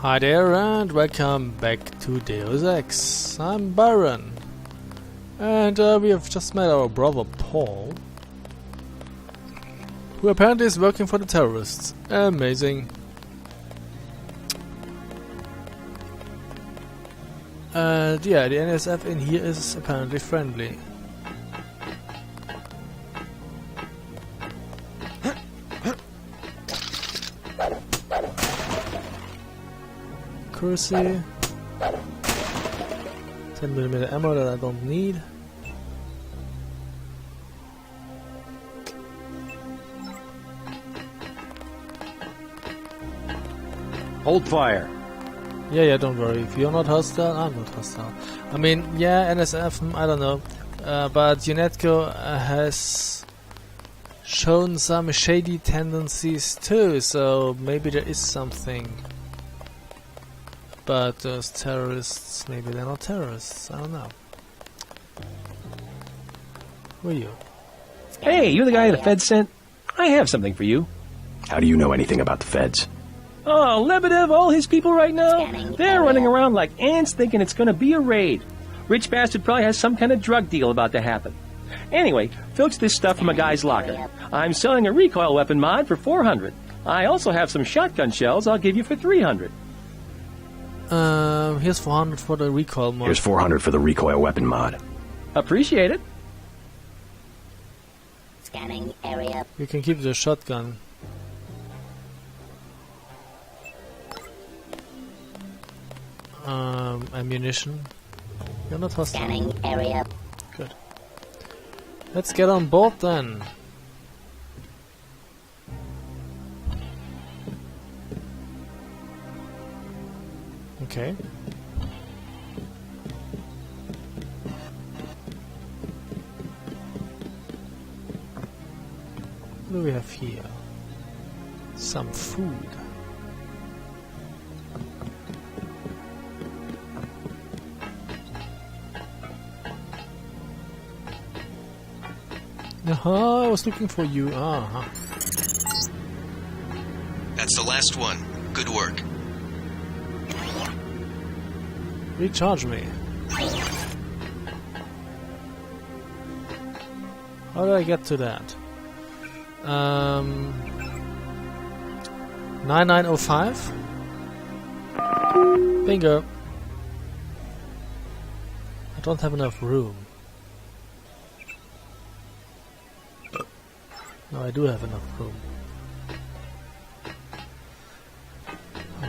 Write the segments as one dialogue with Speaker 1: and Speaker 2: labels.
Speaker 1: Hi there and welcome back to Deus Ex. I'm Byron. And we have just met our brother Paul, who apparently is working for the terrorists. Amazing. And yeah, the NSF in here is apparently friendly. Accuracy. 10mm ammo that I don't need.
Speaker 2: Hold fire.
Speaker 1: Yeah, don't worry. If you're not hostile, I'm not hostile. I mean, yeah, NSF, I don't know. But UNATCO has shown some shady tendencies too, so maybe there is something. But those terrorists, maybe they're not terrorists, I don't know. Who are you?
Speaker 2: Hey, you're the guy the Feds sent? I have something for you.
Speaker 3: How do you know anything about the Feds?
Speaker 2: Oh, Lebedev, all his people right now, they're running around like ants thinking it's gonna be a raid. Rich bastard probably has some kind of drug deal about to happen. Anyway, filch this stuff from a guy's locker. I'm selling a recoil weapon mod for 400. I also have some shotgun shells I'll give you for 300.
Speaker 1: Here's 400 for the recoil mod.
Speaker 3: Here's 400 for the recoil weapon mod.
Speaker 2: Appreciate it.
Speaker 4: Scanning area.
Speaker 1: You can keep the shotgun. Ammunition. You're not hostile.
Speaker 4: Scanning area.
Speaker 1: Good. Let's get on board then. Okay. What do we have here? Some food. I was looking for you.
Speaker 5: That's the last one. Good work.
Speaker 1: Recharge me. How do I get to that? 9905? Bingo. I don't have enough room. No, I do have enough room.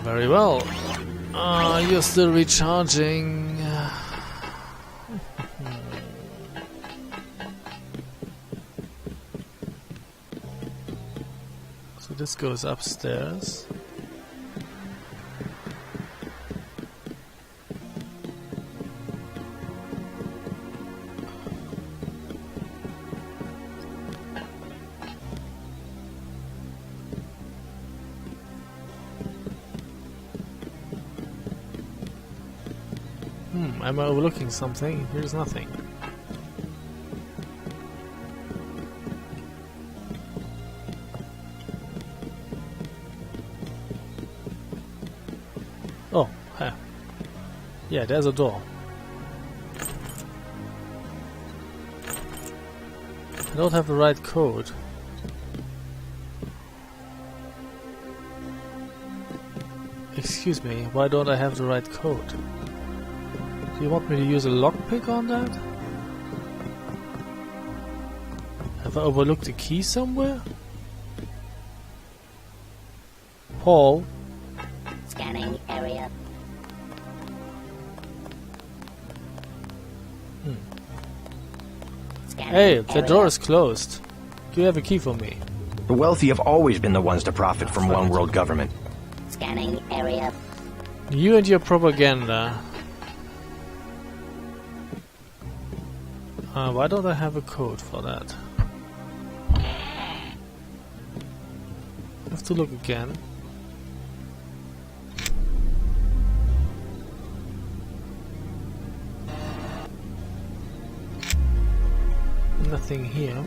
Speaker 1: Very well. You're still recharging. So this goes upstairs. Am I overlooking something? Here's nothing. Oh, yeah, there's a door. I don't have the right code. Excuse me, why don't I have the right code? Do you want me to use a lockpick on that? Have I overlooked a key somewhere? Paul?
Speaker 4: Scanning area.
Speaker 1: Hey, the door is closed. Do you have a key for me?
Speaker 3: The wealthy have always been the ones to profit from one world government.
Speaker 4: Scanning area.
Speaker 1: You and your propaganda. Why don't I have a code for that? I have to look again. Nothing here.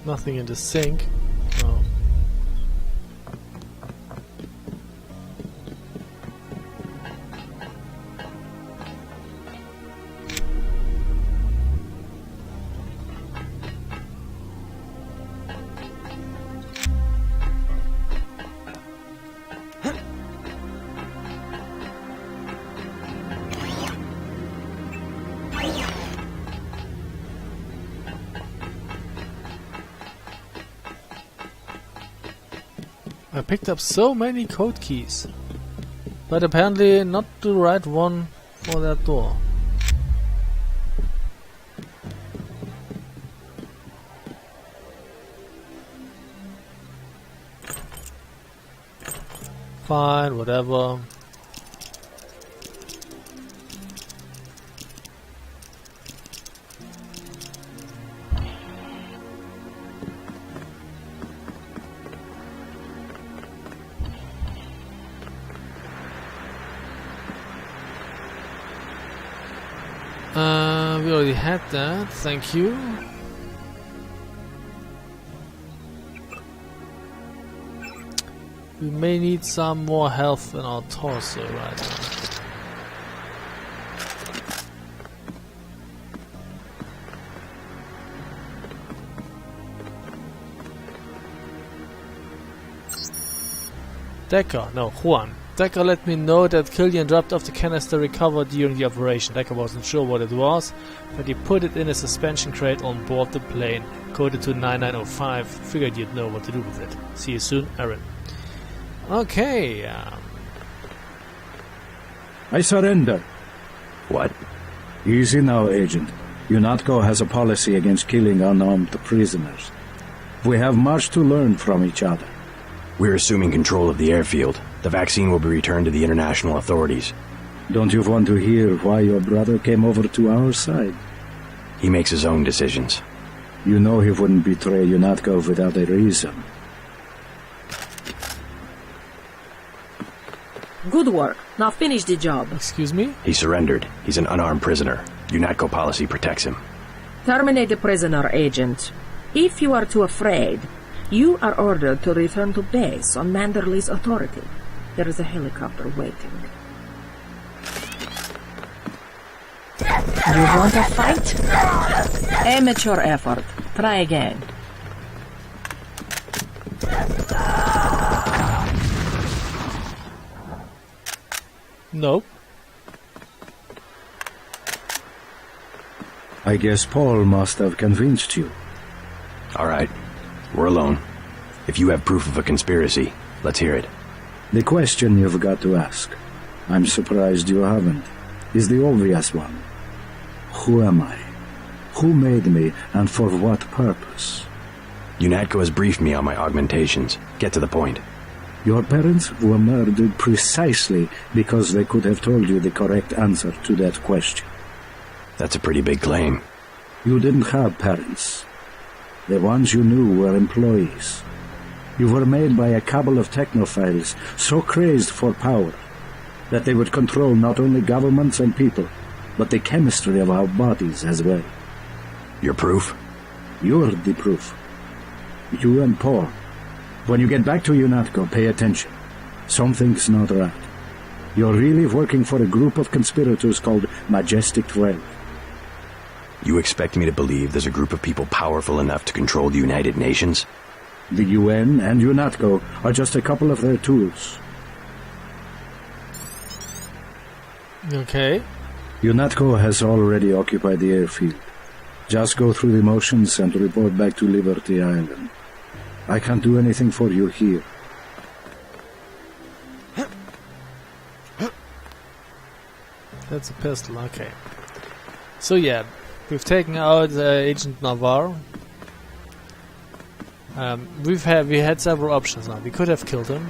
Speaker 1: Nothing in the sink. No. I picked up so many code keys, but apparently not the right one for that door. Fine, whatever. We already had that, thank you. We may need some more health in our torso right now. Juan. Decker let me know that Killian dropped off the canister recovered during the operation. Decker wasn't sure what it was, but he put it in a suspension crate on board the plane, coded to 9905. Figured you'd know what to do with it. See you soon, Aaron. Okay.
Speaker 6: I surrender.
Speaker 3: What?
Speaker 6: Easy now, Agent. UNATCO has a policy against killing unarmed prisoners. We have much to learn from each other.
Speaker 3: We're assuming control of the airfield. The vaccine will be returned to the international authorities.
Speaker 6: Don't you want to hear why your brother came over to our side?
Speaker 3: He makes his own decisions.
Speaker 6: You know he wouldn't betray UNATCO without a reason.
Speaker 7: Good work. Now finish the job.
Speaker 1: Excuse me?
Speaker 3: He surrendered. He's an unarmed prisoner. UNATCO policy protects him.
Speaker 7: Terminate the prisoner, Agent. If you are too afraid, you are ordered to return to base on Manderley's authority. There is a helicopter waiting. You want a fight? Amateur effort. Try again.
Speaker 1: Nope.
Speaker 6: I guess Paul must have convinced you.
Speaker 3: All right. We're alone. If you have proof of a conspiracy, let's hear it.
Speaker 6: The question you've got to ask, I'm surprised you haven't, is the obvious one. Who am I? Who made me, and for what purpose?
Speaker 3: UNATCO has briefed me on my augmentations. Get to the point.
Speaker 6: Your parents were murdered precisely because they could have told you the correct answer to that question.
Speaker 3: That's a pretty big claim.
Speaker 6: You didn't have parents. The ones you knew were employees. You were made by a cabal of technophiles so crazed for power that they would control not only governments and people, but the chemistry of our bodies as well.
Speaker 3: Your proof?
Speaker 6: You're the proof. You and Paul. When you get back to UNATCO, pay attention. Something's not right. You're really working for a group of conspirators called Majestic 12.
Speaker 3: You expect me to believe there's a group of people powerful enough to control the United Nations?
Speaker 6: The UN and UNATCO are just a couple of their tools.
Speaker 1: Okay.
Speaker 6: UNATCO has already occupied the airfield. Just go through the motions and report back to Liberty Island. I can't do anything for you here.
Speaker 1: That's a pistol, okay. So yeah, we've taken out Agent Navarre. We had several options now. We could have killed him.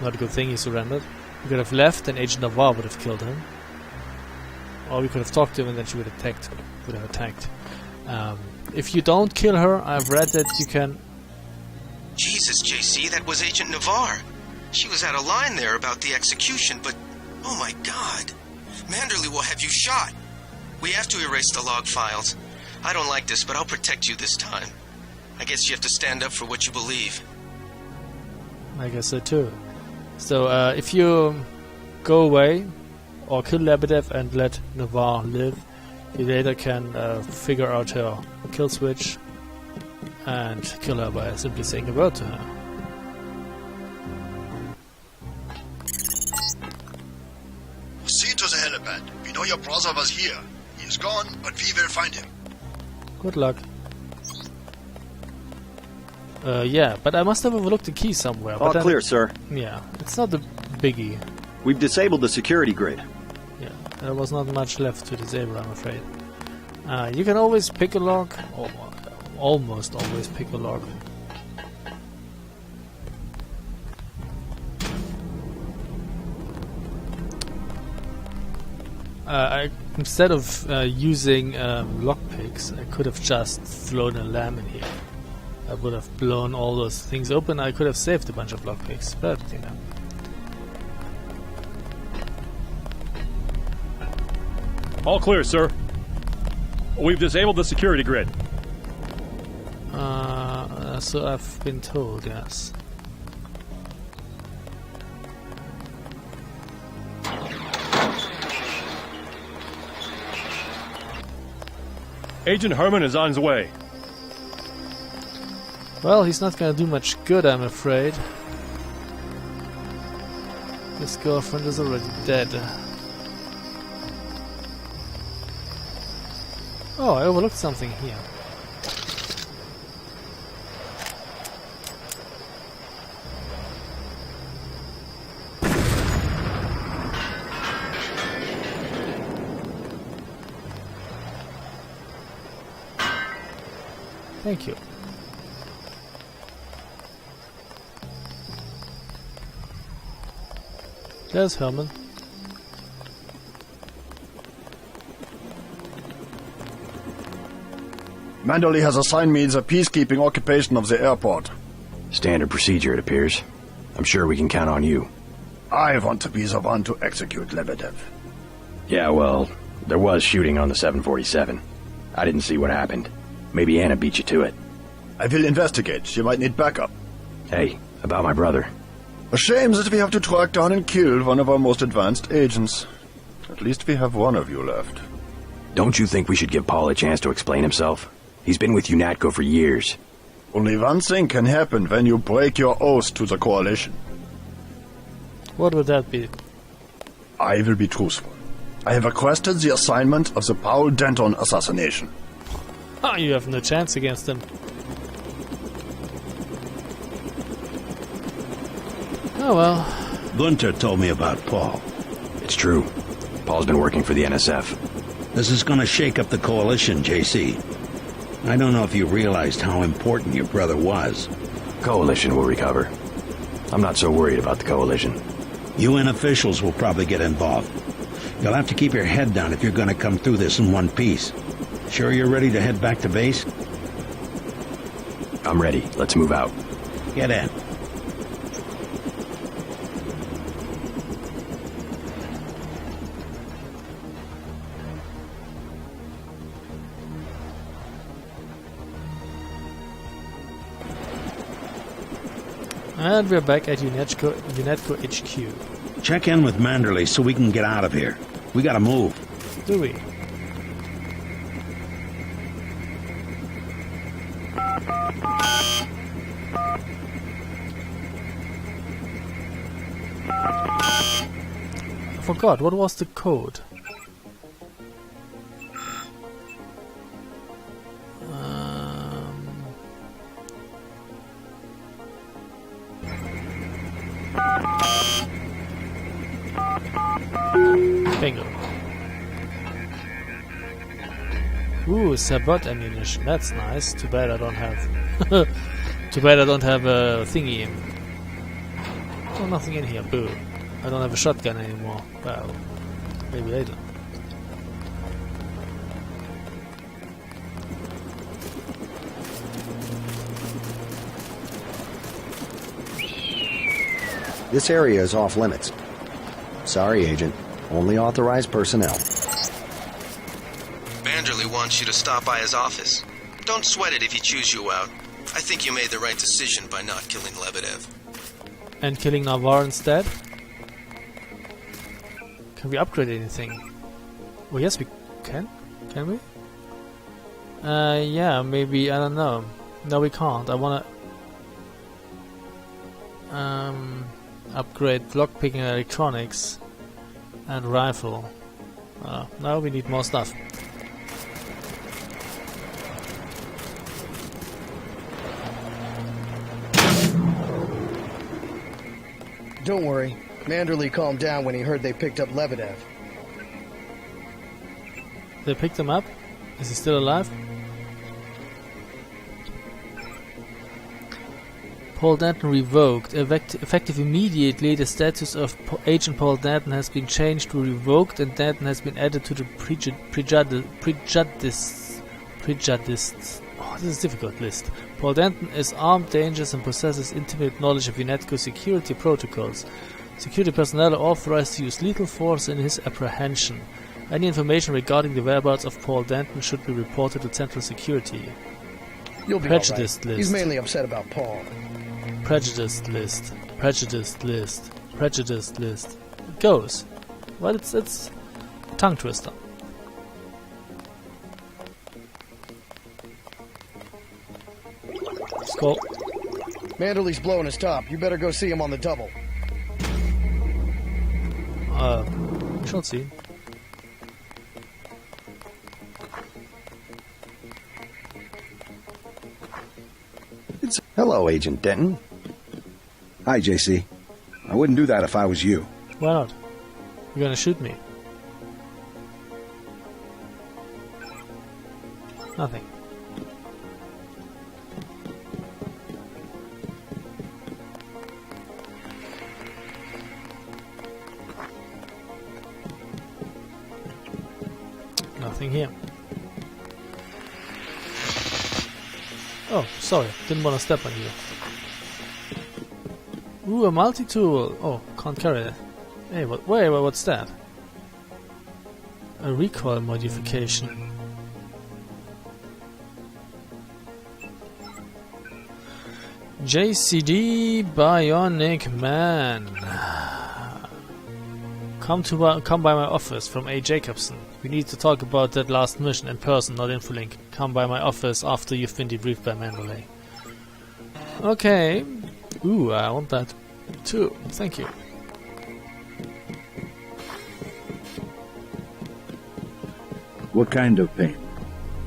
Speaker 1: Not a good thing, he surrendered. We could have left and Agent Navarre would have killed him. Or we could have talked to him and then she would have attacked. If you don't kill her, I've read that you can...
Speaker 5: Jesus, JC, that was Agent Navarre. She was out of line there about the execution, but... Oh my god. Manderley will have you shot. We have to erase the log files. I don't like this, but I'll protect you this time. I guess you have to stand up for what you believe.
Speaker 1: I guess so too. So if you go away or kill Lebedev and let Navarre live, you later can figure out her kill switch and kill her by simply saying a word to her.
Speaker 8: Proceed to the helipad. We know your brother was here. He is gone, but we will find him.
Speaker 1: Good luck. Yeah, but I must have overlooked the key somewhere.
Speaker 9: All clear, sir.
Speaker 1: Yeah, it's not a biggie.
Speaker 9: We've disabled the security grid.
Speaker 1: Yeah, there was not much left to disable, I'm afraid. You can always pick a lock, or almost always pick a lock. Instead of using lockpicks, I could have just thrown a lamp in here. I would have blown all those things open. I could have saved a bunch of lockpicks, but you know.
Speaker 2: All clear, sir. We've disabled the security grid.
Speaker 1: So I've been told, yes.
Speaker 2: Agent Herman is on his way.
Speaker 1: Well, he's not gonna do much good, I'm afraid. His girlfriend is already dead. Oh, I overlooked something here. Thank you. There's Herman.
Speaker 8: Manderley has assigned me the peacekeeping occupation of the airport.
Speaker 3: Standard procedure, it appears. I'm sure we can count on you.
Speaker 8: I want to be the one to execute Lebedev.
Speaker 3: Yeah, well, there was shooting on the 747. I didn't see what happened. Maybe Anna beat you to it.
Speaker 8: I will investigate. She might need backup.
Speaker 3: Hey, about my brother.
Speaker 8: A shame that we have to track down and kill one of our most advanced agents. At least we have one of you left.
Speaker 3: Don't you think we should give Paul a chance to explain himself? He's been with UNATCO for years.
Speaker 8: Only one thing can happen when you break your oath to the Coalition.
Speaker 1: What would that be?
Speaker 8: I will be truthful. I have requested the assignment of the Paul Denton assassination.
Speaker 1: Ah, you have no chance against him. Oh well.
Speaker 10: Gunter told me about Paul.
Speaker 3: It's true. Paul's been working for the NSF.
Speaker 10: This is gonna shake up the Coalition, JC. I don't know if you realized how important your brother was.
Speaker 3: Coalition will recover. I'm not so worried about the Coalition.
Speaker 10: UN officials will probably get involved. You'll have to keep your head down if you're gonna come through this in one piece. Sure you're ready to head back to base?
Speaker 3: I'm ready. Let's move out.
Speaker 10: Get in.
Speaker 1: And we're back at UNATCO HQ.
Speaker 10: Check in with Manderley so we can get out of here. We gotta move.
Speaker 1: Do we? I forgot, what was the code? Bingo. Ooh, sabot ammunition. That's nice. Too bad I don't have. Too bad I don't have a thingy in. Oh, nothing in here. Boo. I don't have a shotgun anymore. Well, maybe later.
Speaker 11: This area is off limits. Sorry, Agent. Only authorized personnel.
Speaker 5: Manderley wants you to stop by his office. Don't sweat it if he chews you out. I think you made the right decision by not killing Lebedev.
Speaker 1: And killing Navarre instead? Can we upgrade anything? Oh yes, we can. Can we? Yeah, maybe, I don't know. No, we can't. I wanna upgrade lockpicking and electronics and rifle. Now we need more stuff.
Speaker 12: Don't worry. Manderley calmed down when he heard they picked up Lebedev.
Speaker 1: They picked him up? Is he still alive? Paul Denton revoked. Effective immediately, the status of Agent Paul Denton has been changed to revoked, and Denton has been added to the prejudice. Oh, this is a difficult list. Paul Denton is armed, dangerous, and possesses intimate knowledge of UNATCO security protocols. Security personnel are authorized to use lethal force in his apprehension. Any information regarding the whereabouts of Paul Denton should be reported to Central Security.
Speaker 12: You'll be
Speaker 1: Prejudiced
Speaker 12: all right.
Speaker 1: list.
Speaker 12: He's mainly upset about Paul.
Speaker 1: Prejudiced list. Prejudiced list. Prejudiced list. It goes. Well, it's a tongue twister. Let's go.
Speaker 12: Manderley's blowing his top. You better go see him on the double.
Speaker 1: We shall see.
Speaker 11: Hello, Agent Denton.
Speaker 13: Hi, JC. I wouldn't do that if I was you.
Speaker 1: Why not? You're gonna shoot me. Nothing. Nothing here. Oh, sorry. Didn't want to step on you. Ooh, a multi-tool. Oh, can't carry that. Hey, what's that? A recoil modification. JCD Bionic Man. Come by my office from A. Jacobson. We need to talk about that last mission in person, not infolink. Come by my office after you've been debriefed by Manderley. Okay. Ooh, I want that too. Thank you.
Speaker 6: What kind of pain?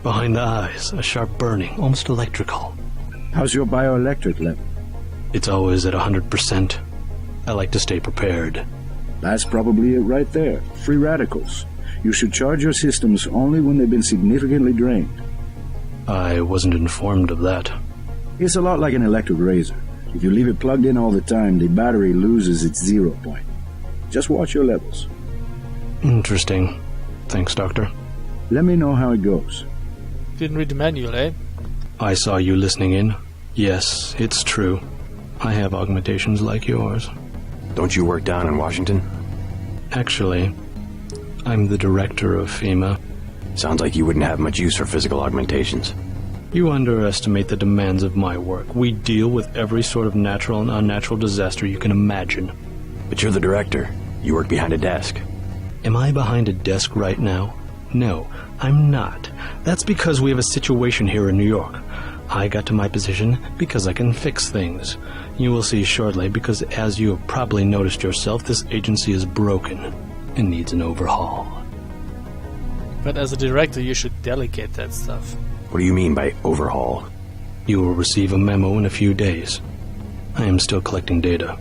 Speaker 14: Behind the eyes, a sharp burning, almost electrical.
Speaker 6: How's your bioelectric level?
Speaker 14: It's always at 100%. I like to stay prepared.
Speaker 6: That's probably it right there. Free radicals. You should charge your systems only when they've been significantly drained.
Speaker 14: I wasn't informed of that.
Speaker 6: It's a lot like an electric razor. If you leave it plugged in all the time, the battery loses its 0 point. Just watch your levels.
Speaker 14: Interesting. Thanks, Doctor.
Speaker 6: Let me know how it goes.
Speaker 1: Didn't read the manual, eh?
Speaker 14: I saw you listening in. Yes, it's true. I have augmentations like yours.
Speaker 3: Don't you work down in Washington?
Speaker 14: Actually, I'm the director of FEMA.
Speaker 3: Sounds like you wouldn't have much use for physical augmentations.
Speaker 14: You underestimate the demands of my work. We deal with every sort of natural and unnatural disaster you can imagine.
Speaker 3: But you're the director. You work behind a desk.
Speaker 14: Am I behind a desk right now? No, I'm not. That's because we have a situation here in New York. I got to my position because I can fix things. You will see shortly, because as you have probably noticed yourself, this agency is broken and needs an overhaul.
Speaker 1: But as a director, you should delegate that stuff.
Speaker 3: What do you mean by overhaul?
Speaker 14: You will receive a memo in a few days. I am still collecting data.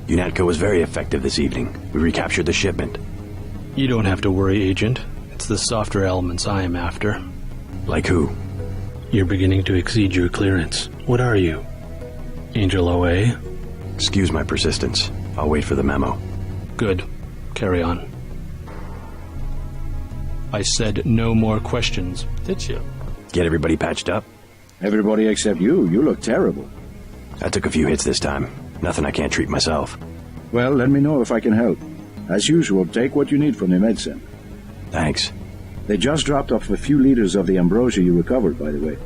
Speaker 3: UNATCO was very effective this evening. We recaptured the shipment.
Speaker 14: You don't have to worry, Agent. It's the softer elements I am after.
Speaker 3: Like who?
Speaker 14: You're beginning to exceed your clearance. What are you? Angel OA?
Speaker 3: Excuse my persistence. I'll wait for the memo.
Speaker 14: Good. Carry on. I said no more questions.
Speaker 1: Did you?
Speaker 3: Get everybody patched up?
Speaker 6: Everybody except you. You look terrible.
Speaker 3: I took a few hits this time. Nothing I can't treat myself.
Speaker 6: Well, let me know if I can help. As usual, take what you need from the med center.
Speaker 3: Thanks.
Speaker 6: They just dropped off a few liters of the ambrosia you recovered, by the way.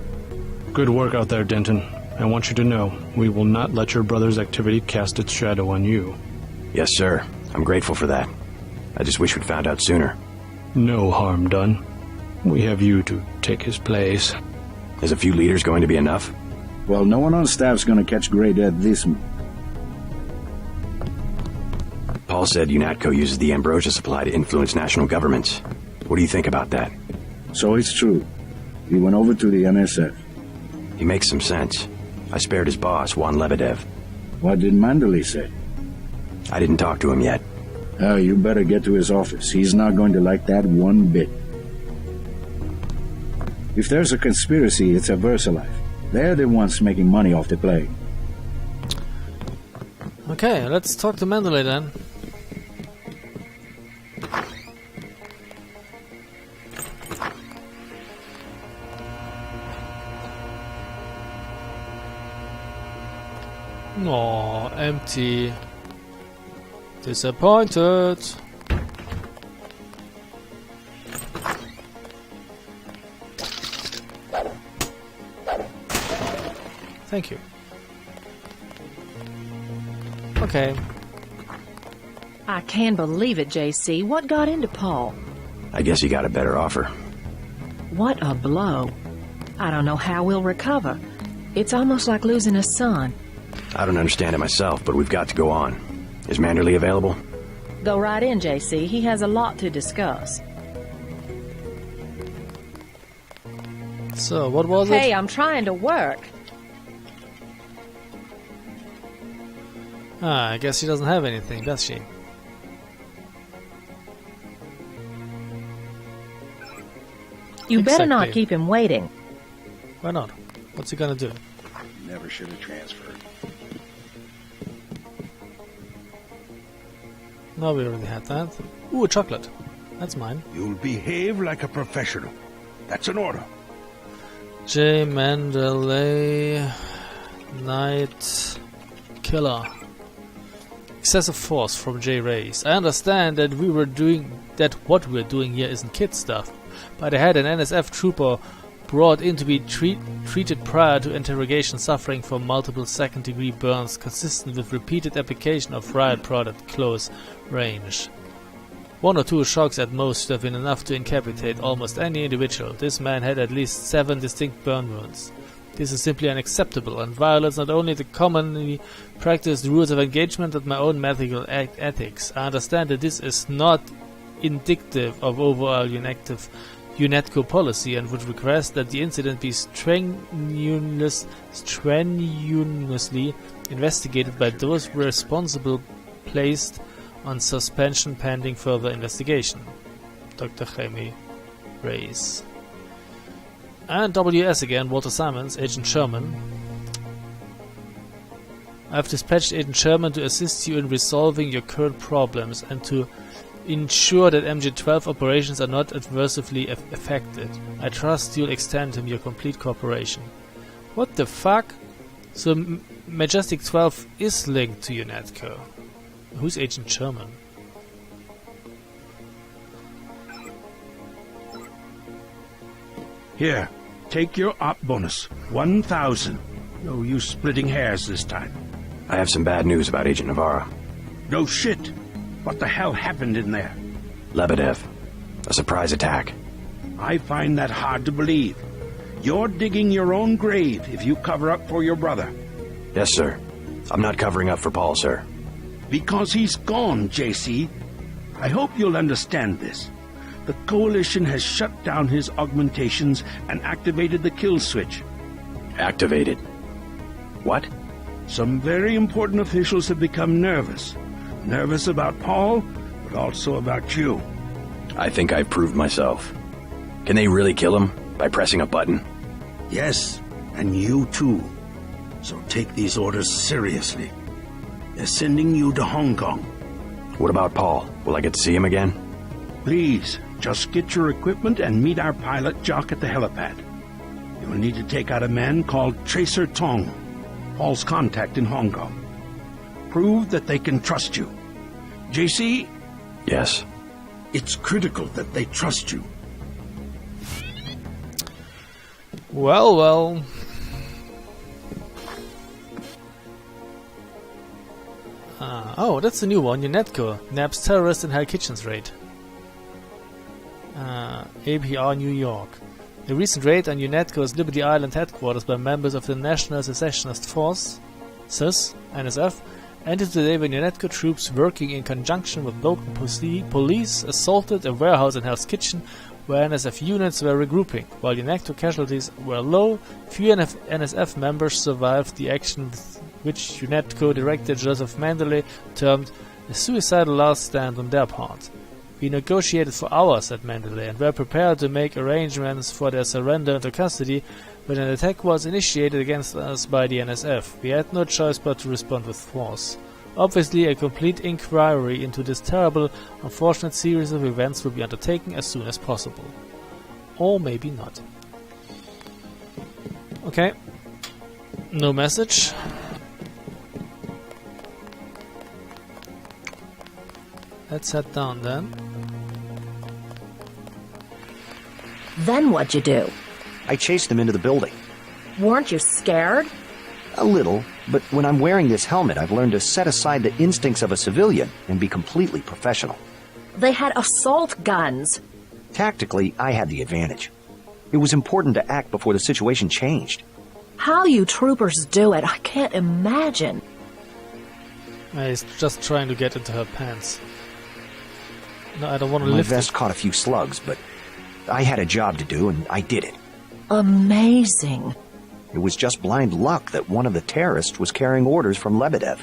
Speaker 14: Good work out there, Denton. I want you to know, we will not let your brother's activity cast its shadow on you.
Speaker 3: Yes, sir. I'm grateful for that. I just wish we'd found out sooner.
Speaker 14: No harm done. We have you to take his place.
Speaker 3: Is a few liters going to be enough?
Speaker 6: Well, no one on staff's gonna catch Grey Dead this month.
Speaker 3: Paul said UNATCO uses the ambrosia supply to influence national governments. What do you think about that?
Speaker 6: So it's true. He went over to the NSF.
Speaker 3: He makes some sense. I spared his boss, Juan Lebedev.
Speaker 6: What did Manderley say?
Speaker 3: I didn't talk to him yet.
Speaker 6: Oh, you better get to his office. He's not going to like that one bit. If there's a conspiracy, it's a VersaLife. They're the ones making money off the plague.
Speaker 1: Okay, let's talk to Manderley then. Oh, empty. Disappointed. Thank you. Okay.
Speaker 7: I can't believe it, JC. What got into Paul?
Speaker 3: I guess he got a better offer.
Speaker 7: What a blow. I don't know how we'll recover. It's almost like losing a son.
Speaker 3: I don't understand it myself, but we've got to go on. Is Manderley available?
Speaker 7: Go right in, JC. He has a lot to discuss.
Speaker 1: So, what was it?
Speaker 7: Hey, I'm trying to work.
Speaker 1: Ah, I guess she doesn't have anything, does she?
Speaker 7: You better not keep him waiting.
Speaker 1: Why not? What's he gonna do?
Speaker 13: Never should have transferred.
Speaker 1: No, we already had that. Ooh, a chocolate. That's mine.
Speaker 10: You'll behave like a professional. That's an order.
Speaker 1: J. Manderley, Night Killer. Excessive force from J. Reyes. I understand that what we're doing here isn't kid stuff, but I had an NSF trooper brought in to be treated prior to interrogation, suffering from multiple second-degree burns consistent with repeated application of riot product close range. 1 or 2 shocks at most should have been enough to incapacitate almost any individual. This man had at least 7 distinct burn wounds. This is simply unacceptable and violates not only the commonly practiced rules of engagement but my own medical ethics. I understand that this is not indicative of overall UNATCO policy and would request that the incident be strenuously investigated by those responsible, placed on suspension pending further investigation. Dr. Jaime Reyes. And WS again, Walter Simons, Agent Sherman. I've dispatched Agent Sherman to assist you in resolving your current problems and to ensure that MJ-12 operations are not adversely affected. I trust you'll extend him your complete cooperation. What the fuck? So Majestic 12 is linked to UNATCO. Who's Agent Sherman?
Speaker 10: Here, take your op bonus. 1,000. No use splitting hairs this time.
Speaker 3: I have some bad news about Agent Navarro.
Speaker 10: No shit. What the hell happened in there?
Speaker 3: Lebedev. A surprise attack.
Speaker 10: I find that hard to believe. You're digging your own grave if you cover up for your brother.
Speaker 3: Yes, sir. I'm not covering up for Paul, sir.
Speaker 10: Because he's gone, JC. I hope you'll understand this. The Coalition has shut down his augmentations and activated the kill switch.
Speaker 3: Activated? What?
Speaker 10: Some very important officials have become nervous. Nervous about Paul, but also about you.
Speaker 3: I think I've proved myself. Can they really kill him by pressing a button?
Speaker 10: Yes, and you too. So take these orders seriously. They're sending you to Hong Kong.
Speaker 3: What about Paul? Will I get to see him again?
Speaker 10: Please, just get your equipment and meet our pilot Jock at the helipad. You'll need to take out a man called Tracer Tong, Paul's contact in Hong Kong. Prove that they can trust you. JC?
Speaker 3: Yes.
Speaker 10: It's critical that they trust you.
Speaker 1: Well. Oh, that's the new one. UNATCO naps terrorist in Hell Kitchens raid. APR New York. A recent raid on UNATCO's Liberty Island headquarters by members of the National Secessionist Force, SIS, NSF, ended the day when UNATCO troops working in conjunction with local police assaulted a warehouse in Hell's Kitchen where NSF units were regrouping. While UNATCO casualties were low, few NSF members survived the action, which UNATCO Director Joseph Mandalay termed a suicidal last stand on their part. We negotiated for hours, said Mandalay, and were prepared to make arrangements for their surrender into custody when an attack was initiated against us by the NSF. We had no choice but to respond with force. Obviously, a complete inquiry into this terrible, unfortunate series of events will be undertaken as soon as possible. Or maybe not. Okay. No message. Let's head down then.
Speaker 7: Then what'd you do?
Speaker 11: I chased them into the building.
Speaker 7: Weren't you scared?
Speaker 11: A little, but when I'm wearing this helmet, I've learned to set aside the instincts of a civilian and be completely professional.
Speaker 7: They had assault guns.
Speaker 11: Tactically, I had the advantage. It was important to act before the situation changed.
Speaker 7: How you troopers do it, I can't imagine.
Speaker 1: He's just trying to get into her pants. No, I don't want to
Speaker 11: My
Speaker 1: lift
Speaker 11: vest
Speaker 1: it.
Speaker 11: caught a few slugs, but I had a job to do, and I did it.
Speaker 7: Amazing.
Speaker 11: It was just blind luck that one of the terrorists was carrying orders from Lebedev.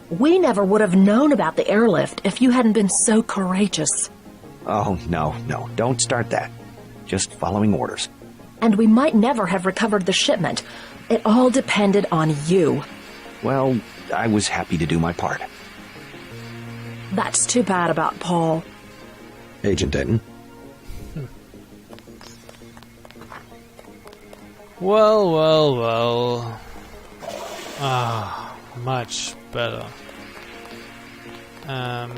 Speaker 7: We never would have known about the airlift if you hadn't been so courageous.
Speaker 11: Oh, no, don't start that. Just following orders.
Speaker 7: And we might never have recovered the shipment. It all depended on you.
Speaker 11: Well, I was happy to do my part.
Speaker 7: That's too bad about Paul.
Speaker 13: Agent Denton.
Speaker 1: Well. Much better.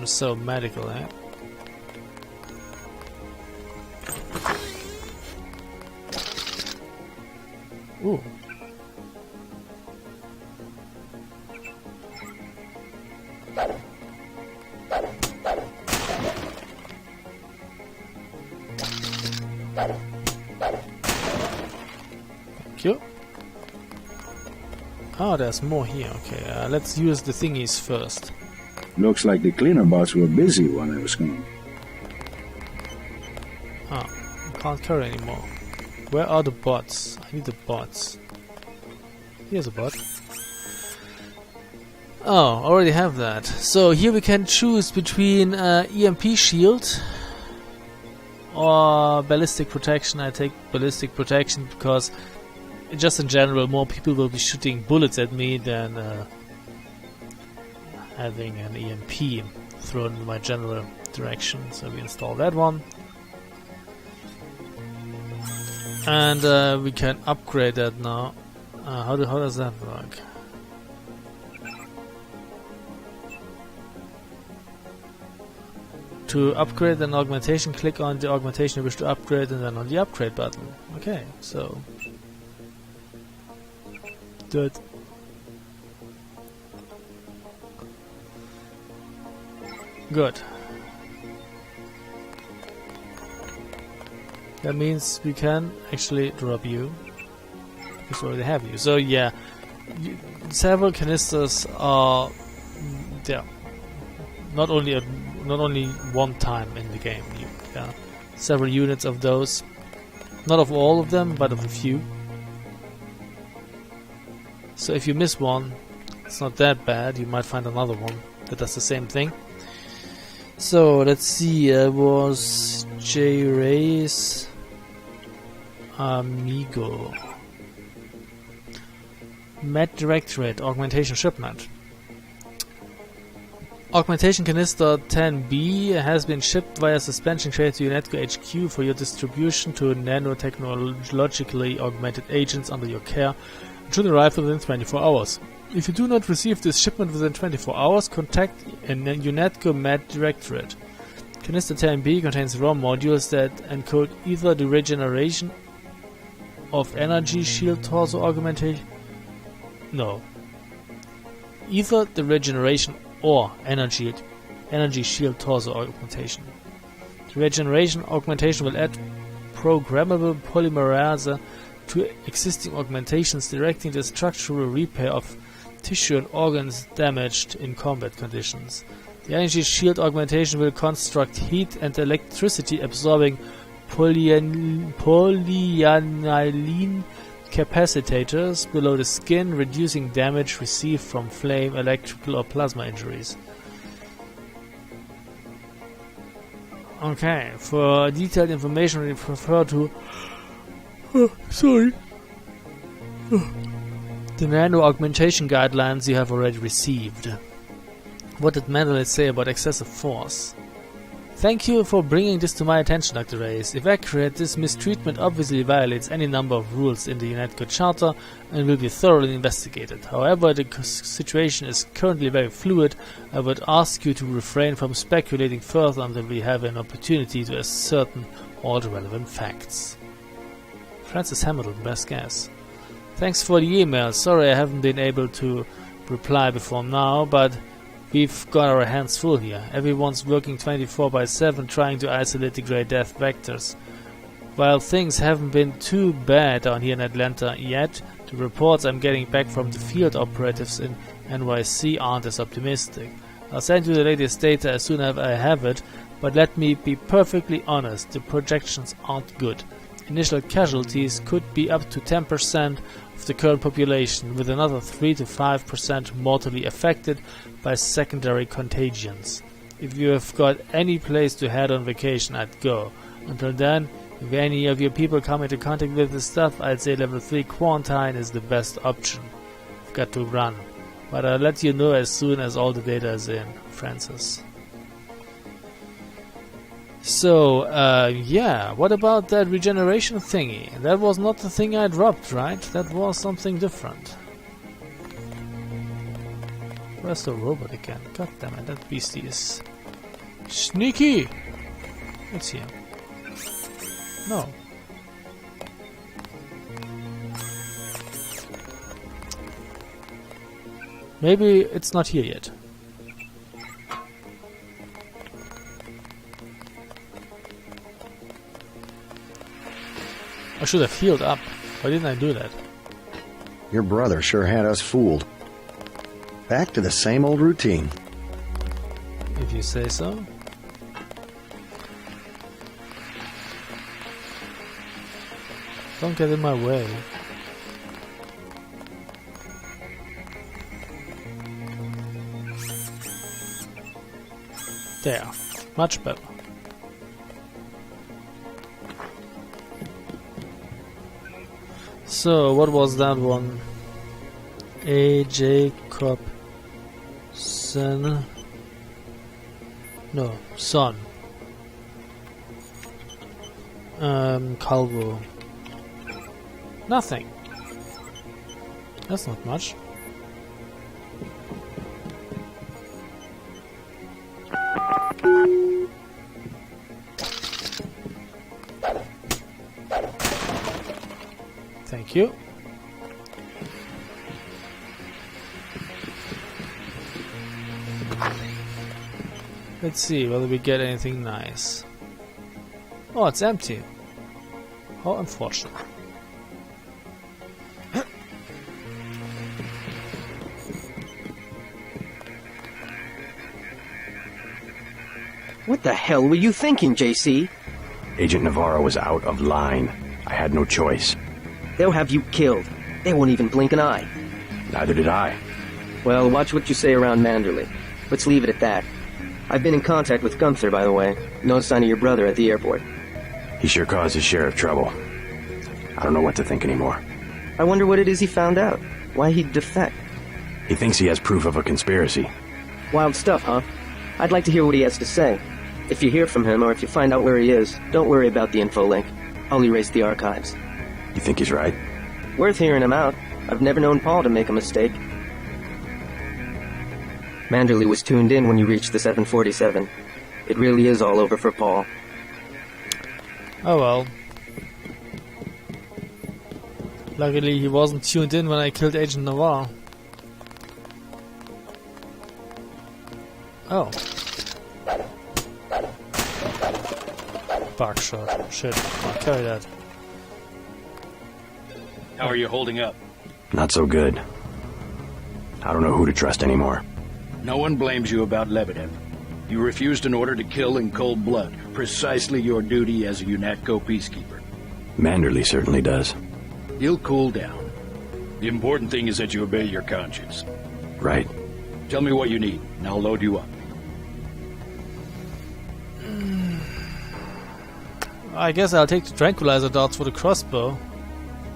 Speaker 1: So medical, eh? Ooh. Thank you. Oh, there's more here. Okay, let's use the thingies first.
Speaker 6: Looks like the cleaner bots were busy when I was gone.
Speaker 1: Ah, I can't carry anymore. Where are the bots? I need the bots. Here's a bot. Oh, already have that. So here we can choose between EMP shield or ballistic protection. I take ballistic protection because just in general more people will be shooting bullets at me than having an EMP thrown in my general direction. So we install that one. And we can upgrade that now. How does that work? To upgrade an augmentation, click on the augmentation you wish to upgrade and then on the upgrade button. Okay, so do it. Good. That means we can actually drop you because we already have you. So yeah, several canisters are there. Not only one time in the game. Several units of those. Not of all of them, but of a few. So if you miss one, it's not that bad. You might find another one that does the same thing. So let's see. It was J. Ray's Amigo. Med Directorate Augmentation Shipment. Augmentation Canister 10B has been shipped via suspension crate to UNATCO HQ for your distribution to nanotechnologically augmented agents under your care and should arrive within 24 hours. If you do not receive this shipment within 24 hours, contact a UNATCO Med Directorate. Canister 10B contains raw modules that encode either the regeneration of energy shield torso augmentation... No. Either the regeneration or energy shield torso augmentation. The regeneration augmentation will add programmable polymerase to existing augmentations, directing the structural repair of tissue and organs damaged in combat conditions. The energy shield augmentation will construct heat and electricity absorbing polyaniline capacitors below the skin, reducing damage received from flame, electrical or plasma injuries. Okay, for detailed information we refer to the nano augmentation guidelines you have already received. What did Mandalay say about excessive force? Thank you for bringing this to my attention, Dr. Reyes. If accurate, this mistreatment obviously violates any number of rules in the UNATCO Charter and will be thoroughly investigated. However, the situation is currently very fluid. I would ask you to refrain from speculating further until we have an opportunity to ascertain all the relevant facts. Francis Hamilton, best guess. Thanks for the email. Sorry I haven't been able to reply before now, but we've got our hands full here. Everyone's working 24/7 trying to isolate the Grey Death vectors. While things haven't been too bad down here in Atlanta yet, the reports I'm getting back from the field operatives in NYC aren't as optimistic. I'll send you the latest data as soon as I have it, but let me be perfectly honest, the projections aren't good. Initial casualties could be up to 10% of the current population, with another 3 to 5% mortally affected by secondary contagions. If you have got any place to head on vacation, I'd go. Until then, if any of your people come into contact with this stuff, I'd say level 3 quarantine is the best option. I've got to run, but I'll let you know as soon as all the data is in. Francis. So, yeah, what about that regeneration thingy? That was not the thing I dropped, right? That was something different. Where's the robot again? God damn it, that beastie is sneaky! It's here. No. Maybe it's not here yet. I should have healed up. Why didn't I do that?
Speaker 11: Your brother sure had us fooled. Back to the same old routine.
Speaker 1: If you say so. Don't get in my way. There. Much better. So, what was that one? A. Jacobson. No, son. Calvo. Nothing. That's not much. Thank you. Let's see whether we get anything nice. Oh, it's empty. How unfortunate.
Speaker 15: What the hell were you thinking, JC?
Speaker 3: Agent Navarro was out of line. I had no choice.
Speaker 15: They'll have you killed. They won't even blink an eye.
Speaker 3: Neither did I.
Speaker 15: Well, watch what you say around Manderley. Let's leave it at that. I've been in contact with Gunther, by the way. No sign of your brother at the airport.
Speaker 3: He sure caused his share of trouble. I don't know what to think anymore.
Speaker 15: I wonder what it is he found out. Why he'd defect.
Speaker 3: He thinks he has proof of a conspiracy.
Speaker 15: Wild stuff, huh? I'd like to hear what he has to say. If you hear from him, or if you find out where he is, don't worry about the info link. I'll erase the archives.
Speaker 3: You think he's right?
Speaker 15: Worth hearing him out. I've never known Paul to make a mistake. Manderley was tuned in when you reached the 747. It really is all over for Paul.
Speaker 1: Oh well. Luckily he wasn't tuned in when I killed Agent Navarre. Oh. Buckshot. Shit. I'll carry that.
Speaker 10: How are you holding up?
Speaker 3: Not so good. I don't know who to trust anymore.
Speaker 10: No one blames you about Lebedev. You refused an order to kill in cold blood, precisely your duty as a UNATCO peacekeeper.
Speaker 3: Manderley certainly does.
Speaker 10: You'll cool down. The important thing is that you obey your conscience.
Speaker 3: Right.
Speaker 10: Tell me what you need, and I'll load you up.
Speaker 1: I guess I'll take the tranquilizer darts for the crossbow.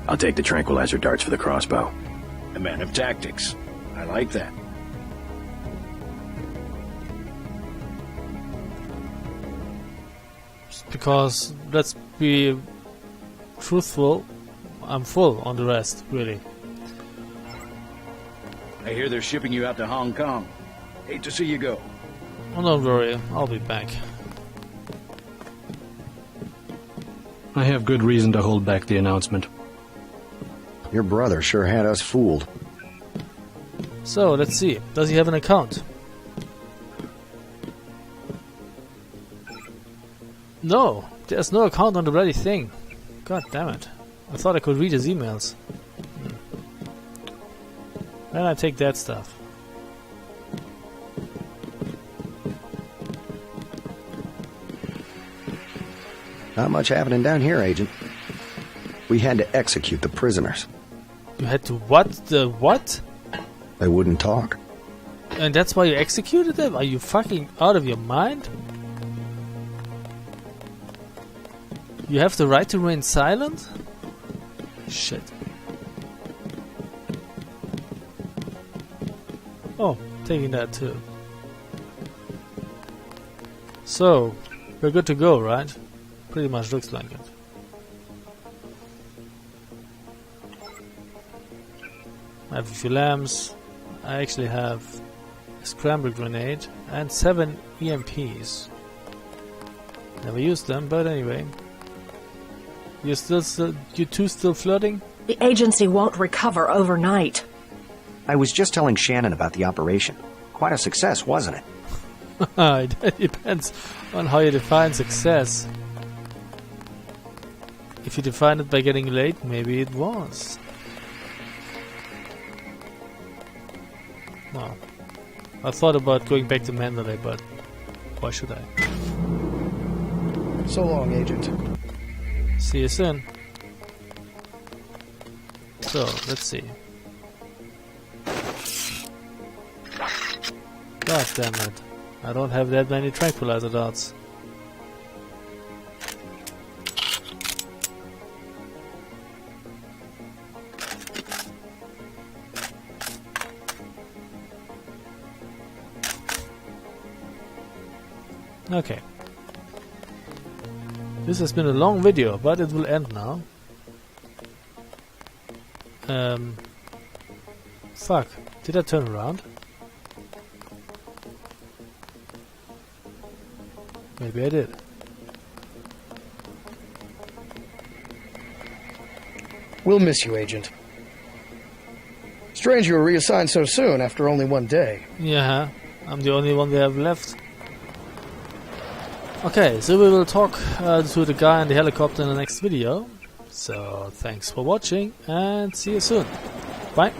Speaker 3: I'll take the tranquilizer darts for the crossbow.
Speaker 10: A man of tactics. I like that.
Speaker 1: Because, let's be truthful, I'm full on the rest, really.
Speaker 10: I hear they're shipping you out to Hong Kong. Hate to see you go.
Speaker 1: Oh, don't worry, I'll be back.
Speaker 14: I have good reason to hold back the announcement.
Speaker 13: Your brother sure had us fooled.
Speaker 1: So, let's see. Does he have an account? No, there's no account on the bloody thing. God damn it. I thought I could read his emails. Then I take that stuff.
Speaker 13: Not much happening down here, Agent. We had to execute the prisoners.
Speaker 1: You had to what? The what?
Speaker 13: They wouldn't talk.
Speaker 1: And that's why you executed them? Are you fucking out of your mind? You have the right to remain silent? Shit. Oh, taking that too. So, we're good to go, right? Pretty much looks like it. I have a few lamps. I actually have a scramble grenade and 7 EMPs. Never used them, but anyway. You two still flirting?
Speaker 7: The agency won't recover overnight.
Speaker 11: I was just telling Shannon about the operation. Quite a success, wasn't it?
Speaker 1: It depends on how you define success. If you define it by getting late, maybe it was. No. I thought about going back to Mandalay, but why should I?
Speaker 12: So long, Agent.
Speaker 1: See you soon. So, let's see. God damn it. I don't have that many tranquilizer darts. Okay. This has been a long video, but it will end now. Fuck. Did I turn around? Maybe I did.
Speaker 12: We'll miss you, Agent. Strange you were reassigned so soon after only one day.
Speaker 1: Yeah, I'm the only one they have left. Okay, so we will talk to the guy in the helicopter in the next video. So, thanks for watching and see you soon. Bye.